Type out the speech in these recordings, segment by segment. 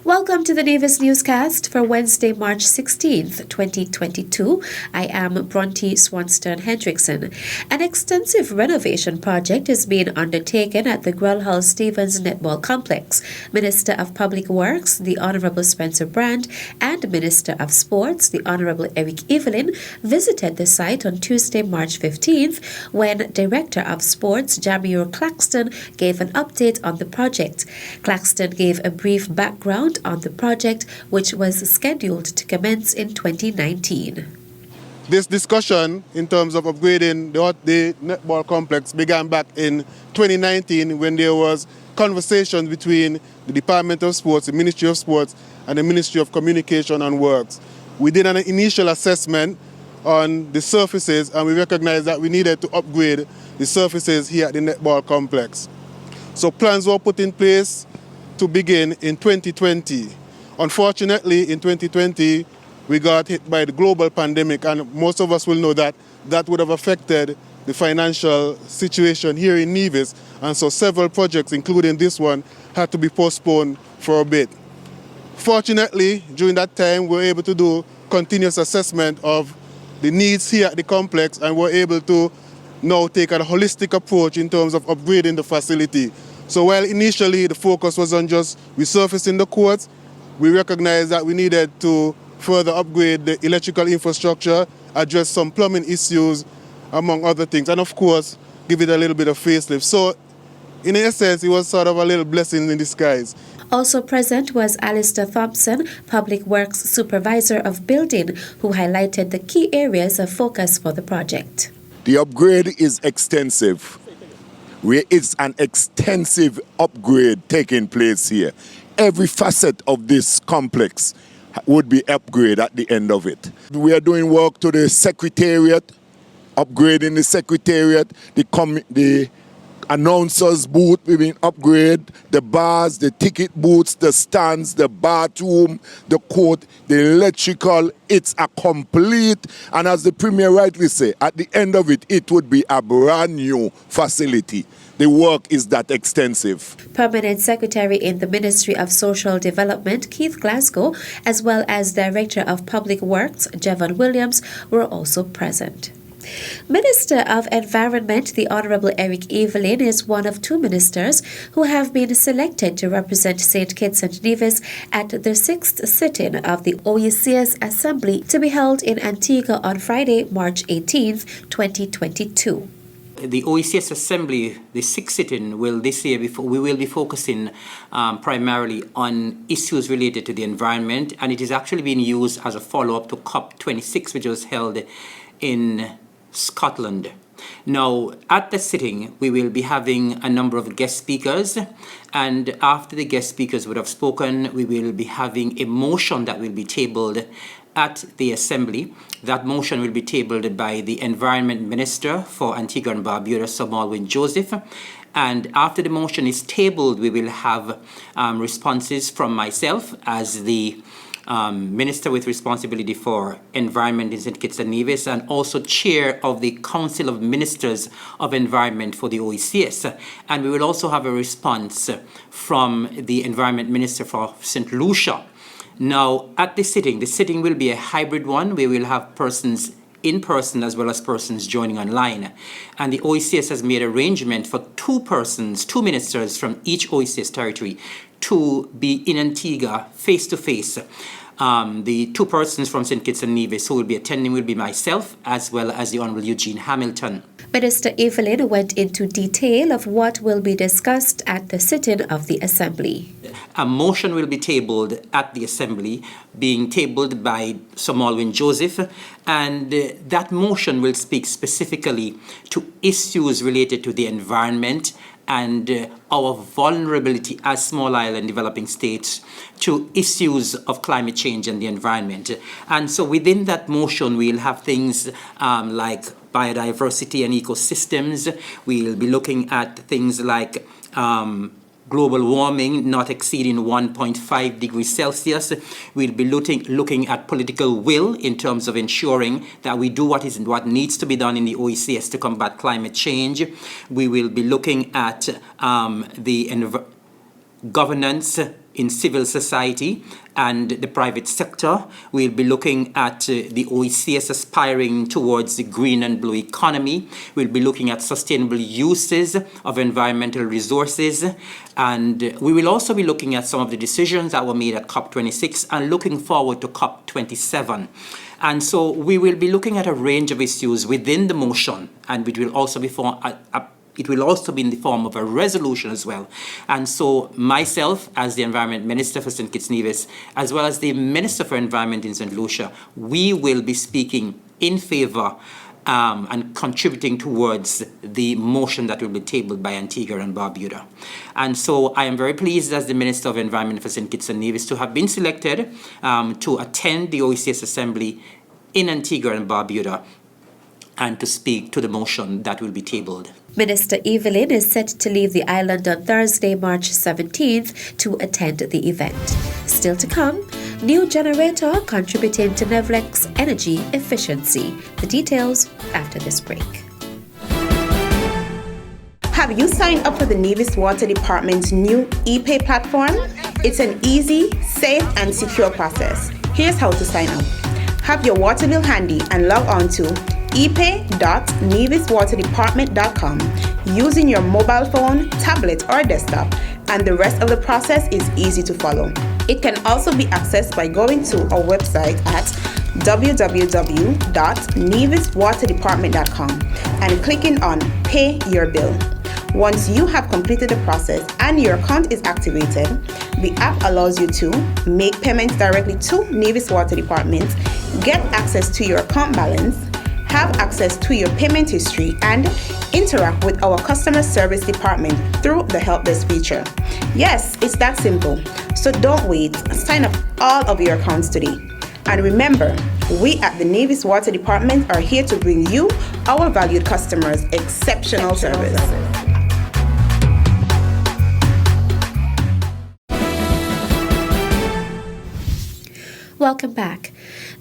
Welcome to the Nevis Newscast for Wednesday, March 16th, 2022. I am Bronte Swanston Hendrickson. An extensive renovation project is being undertaken at the Grell-Hull Stevens Netball Complex. Minister of Public Works, the Honourable Spencer Brand, and Minister of Sports, the Honourable Eric Evelyn, visited the site on Tuesday, March 15th, when Director of Sports, Jamir Claxton, gave an update on the project. Claxton gave a brief background on the project, which was scheduled to commence in 2019. This discussion in terms of upgrading the netball complex began back in 2019 when there was conversations between the Department of Sports, the Ministry of Sports, and the Ministry of Communication and Works. We did an initial assessment on the surfaces, and we recognized that we needed to upgrade the surfaces here at the netball complex. So plans were put in place to begin in 2020. Unfortunately, in 2020, we got hit by the global pandemic, and most of us will know that that would have affected the financial situation here in Nevis, and so several projects, including this one, had to be postponed for a bit. Fortunately, during that time, we were able to do continuous assessment of the needs here at the complex, and we're able to now take a holistic approach in terms of upgrading the facility. So while initially the focus was on just resurfacing the courts, we recognized that we needed to further upgrade the electrical infrastructure, address some plumbing issues, among other things, and of course, give it a little bit of facelift. So in essence, it was sort of a little blessing in disguise. Also present was Alistair Thompson, Public Works Supervisor of Building, who highlighted the key areas of focus for the project. The upgrade is extensive. It's an extensive upgrade taking place here. Every facet of this complex would be upgraded at the end of it. We are doing work to the secretariat, upgrading the secretariat, the announcers booth, we mean upgrade, the bars, the ticket booths, the stands, the bathroom, the court, the electrical. It's a complete, and as the Premier rightly say, at the end of it, it would be a brand new facility. The work is that extensive. Permanent Secretary in the Ministry of Social Development, Keith Glasgow, as well as Director of Public Works, Jevon Williams, were also present. Minister of Environment, the Honourable Eric Evelyn, is one of two ministers who have been selected to represent St. Kitts and Nevis at the 6th sitting of the OECS Assembly to be held in Antigua on Friday, March 18th, 2022. The OECS Assembly, the 6th sitting, this year we will be focusing primarily on issues related to the environment, and it is actually being used as a follow-up to COP26, which was held in Scotland. Now, at the sitting, we will be having a number of guest speakers, and after the guest speakers would have spoken, we will be having a motion that will be tabled at the Assembly. That motion will be tabled by the Environment Minister for Antigua and Barbuda, Sir Malwyn Joseph. And after the motion is tabled, we will have responses from myself as the Minister with responsibility for environment in St. Kitts and Nevis, and also Chair of the Council of Ministers of Environment for the OECS. And we will also have a response from the Environment Minister for St. Lucia. Now, at the sitting will be a hybrid one. We will have persons in person as well as persons joining online. And the OECS has made arrangement for two ministers from each OECS territory to be in Antigua face-to-face. The two persons from St. Kitts and Nevis who will be attending will be myself as well as the Honourable Eugene Hamilton. Minister Evelyn went into detail of what will be discussed at the sitting of the Assembly. A motion will be tabled at the Assembly, being tabled by Sir Malwyn Joseph, and that motion will speak specifically to issues related to the environment and our vulnerability as small island developing states to issues of climate change and the environment. And so within that motion, we'll have things like biodiversity and ecosystems. We'll be looking at things like global warming not exceeding 1.5 degrees Celsius. We'll be looking at political will in terms of ensuring that we do what needs to be done in the OECS to combat climate change. We will be looking at the governance in civil society and the private sector. We'll be looking at the OECS aspiring towards the green and blue economy. We'll be looking at sustainable uses of environmental resources. And we will also be looking at some of the decisions that were made at COP26 and looking forward to COP27. And so we will be looking at a range of issues within the motion, and it will also be it will also be in the form of a resolution as well. And so myself, as the Environment Minister for St. Kitts Nevis, as well as the Minister for Environment in St. Lucia, we will be speaking in favour and contributing towards the motion that will be tabled by Antigua and Barbuda. And so I am very pleased as the Minister of Environment for St. Kitts and Nevis to have been selected to attend the OECS Assembly in Antigua and Barbuda and to speak to the motion that will be tabled. Minister Evelyn is set to leave the island on Thursday, March 17th to attend the event. Still to come, new generator contributing to Nevlec's energy efficiency. The details after this break. Have you signed up for the Nevis Water Department's new ePay platform? It's an easy, safe, and secure process. Here's how to sign up. Have your water bill handy and log on to epay.neviswaterdepartment.com using your mobile phone, tablet, or desktop, and the rest of the process is easy to follow. It can also be accessed by going to our website at www.neviswaterdepartment.com and clicking on Pay Your Bill. Once you have completed the process and your account is activated, the app allows you to make payments directly to Nevis Water Department, get access to your account balance, have access to your payment history, and interact with our customer service department through the help desk feature. Yes, it's that simple. So don't wait. Sign up all of your accounts today. And remember, we at the Nevis Water Department are here to bring you, our valued customers, exceptional service. Welcome back.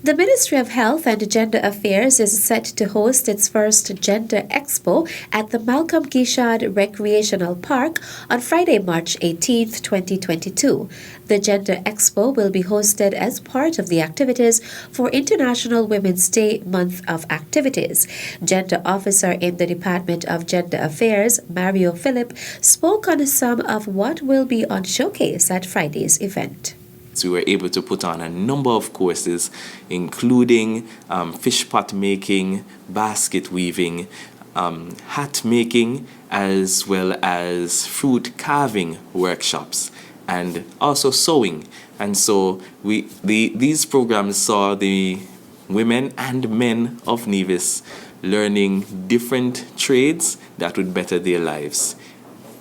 The Ministry of Health and Gender Affairs is set to host its first Gender Expo at the Malcolm Gishad Recreational Park on Friday, March 18th, 2022. The Gender Expo will be hosted as part of the activities for International Women's Day month of activities. Gender Officer in the Department of Gender Affairs, Mario Phillip, spoke on some of what will be on showcase at Friday's event. We were able to put on a number of courses, including fish pot making, basket weaving, hat making, as well as fruit carving workshops, and also sewing. And so these programs saw the women and men of Nevis learning different trades that would better their lives.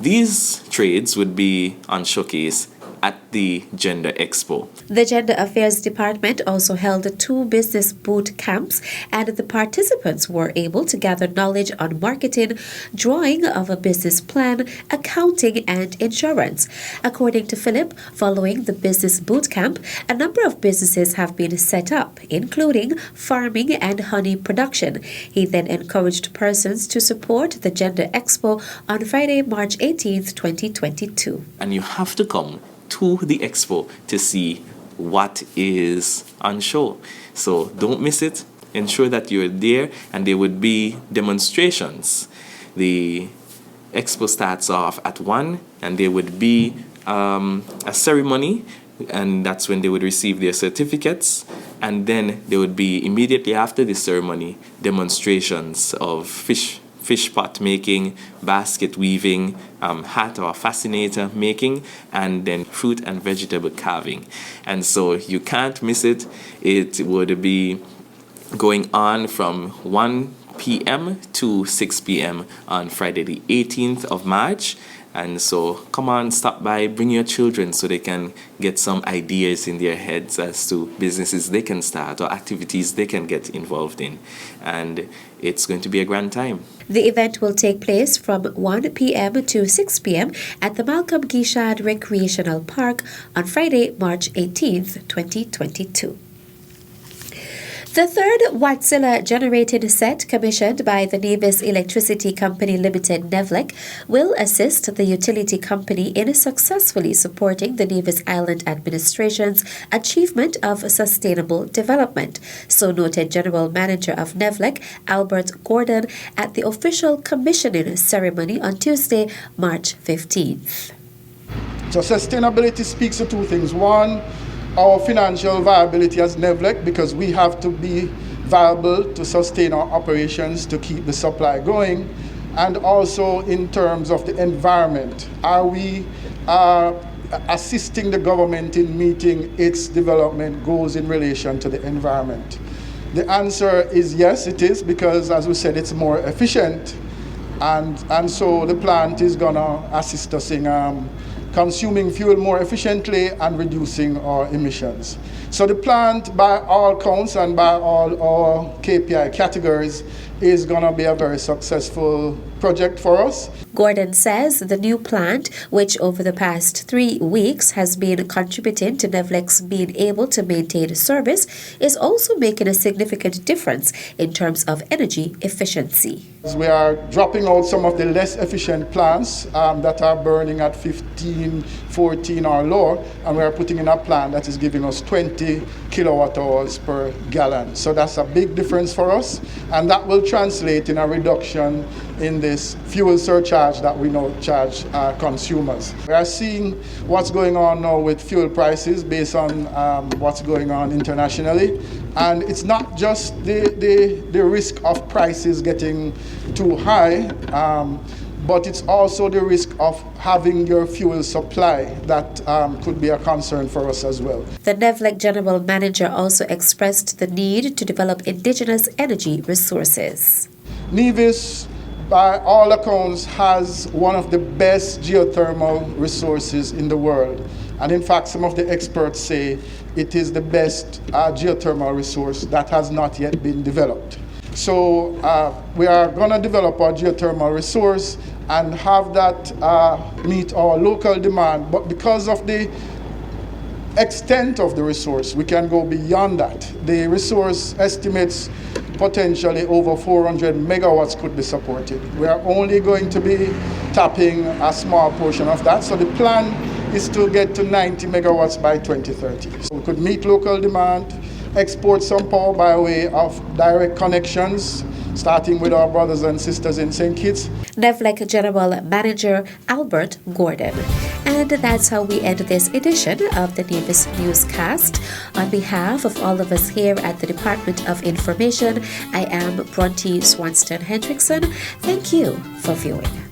These trades would be on showcase at the Gender Expo. The Gender Affairs Department also held 2 business boot camps, and the participants were able to gather knowledge on marketing, drawing of a business plan, accounting, and insurance. According to Philip, following the business boot camp, a number of businesses have been set up, including farming and honey production. He then encouraged persons to support the Gender Expo on Friday, March 18th, 2022. And you have to come to the expo to see what is on show. So don't miss it. Ensure that you're there, and there would be demonstrations. The expo starts off at 1, and there would be a ceremony, and that's when they would receive their certificates. And then there would be, immediately after the ceremony, demonstrations of fish pot making, basket weaving, hat or fascinator making, and then fruit and vegetable carving. And so you can't miss it. It would be going on from 1 p.m. to 6 p.m. on Friday the 18th of March. And so come on, stop by, bring your children so they can get some ideas in their heads as to businesses they can start or activities they can get involved in. And it's going to be a grand time. The event will take place from 1 p.m. to 6 p.m. at the Malcolm Gishad Recreational Park on Friday, March 18th, 2022. The third Wärtsilä generating set commissioned by the Nevis Electricity Company Limited NEVLEC will assist the utility company in successfully supporting the Nevis Island Administration's achievement of sustainable development, so noted General Manager of NEVLEC, Albert Gordon, at the official commissioning ceremony on Tuesday, March 15th. So sustainability speaks to two things. One, our financial viability as NEVLEC, because we have to be viable to sustain our operations to keep the supply going, and also in terms of the environment. Are we assisting the government in meeting its development goals in relation to the environment? The answer is yes, it is, because as we said, it's more efficient, and so the plant is gonna assist us in consuming fuel more efficiently and reducing our emissions. So the plant, by all counts and by all our KPI categories, is going to be a very successful project for us. Gordon says the new plant, which over the past 3 weeks has been contributing to NEVLEC's being able to maintain service, is also making a significant difference in terms of energy efficiency. We are dropping out some of the less efficient plants that are burning at 15, 14 or lower, and we are putting in a plant that is giving us 20 kilowatt hours per gallon. So that's a big difference for us, and that will translate in a reduction in this fuel surcharge that we now charge consumers. We are seeing what's going on now with fuel prices based on what's going on internationally, and it's not just the risk of prices getting too high, but it's also the risk of having your fuel supply that could be a concern for us as well. The NEVLEC General Manager also expressed the need to develop indigenous energy resources. Nevis, by all accounts, has one of the best geothermal resources in the world. And in fact, some of the experts say it is the best geothermal resource that has not yet been developed. So we are going to develop our geothermal resource and have that meet our local demand. But because of the extent of the resource, we can go beyond that. The resource estimates potentially over 400 megawatts could be supported. We are only going to be tapping a small portion of that. So the plan is to get to 90 megawatts by 2030. So we could meet local demand, export some power by way of direct connections, starting with our brothers and sisters in St. Kitts. NEVLEC General Manager Albert Gordon. And that's how we end this edition of the Nevis Newscast. On behalf of all of us here at the Department of Information, I am Bronte Swanston Hendrickson. Thank you for viewing.